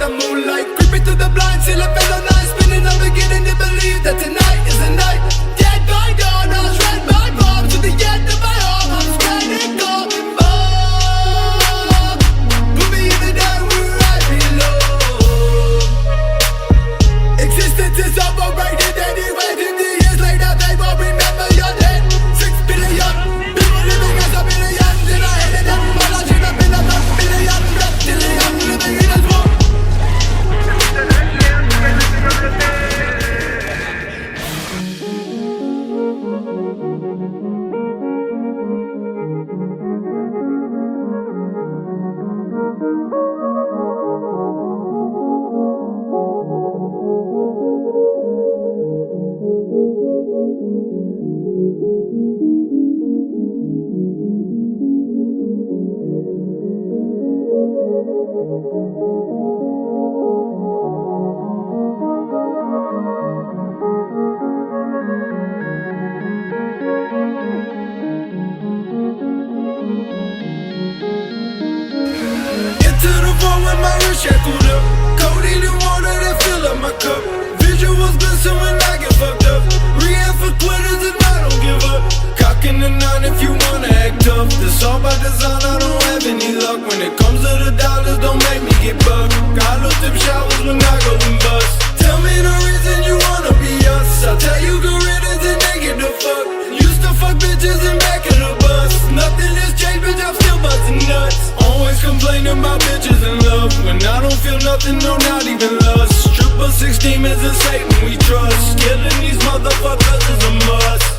the moonlight, creeping through the blinds till it felt night. Spinning, I'm beginning to believe that tonight is the night. Dead by dawn, I was read by mom to the end of my arm. I'm scared and coming back. Put me in the night where I belong. Existence is overrated anyway. 50 years later, they won't remember your name. 6 billion people living as a billion. Till I hit it up, but I should have been a billion. Reptilian living in this world. With my wrist shackled up, codeine and water that fill up my cup. Visuals glisten when I get fucked up. Rehab for quitters and I don't give up. Cocking the 9 if you wanna act tough. This all by design, I don't have any luck. When it comes to the dollars, don't make me get bucked. Got those tip showers when I go and bust. Tell me the reason you wanna be us. I'll tell you go rid of the negative fuck. Used to fuck bitches in back of the bus. Nothing has changed, bitch, I'm still busting nuts. Always complaining about bitches and love. When I don't feel nothing, no, not even lust. Triple 6 demons and Satan we trust. Killing these motherfuckers is a must.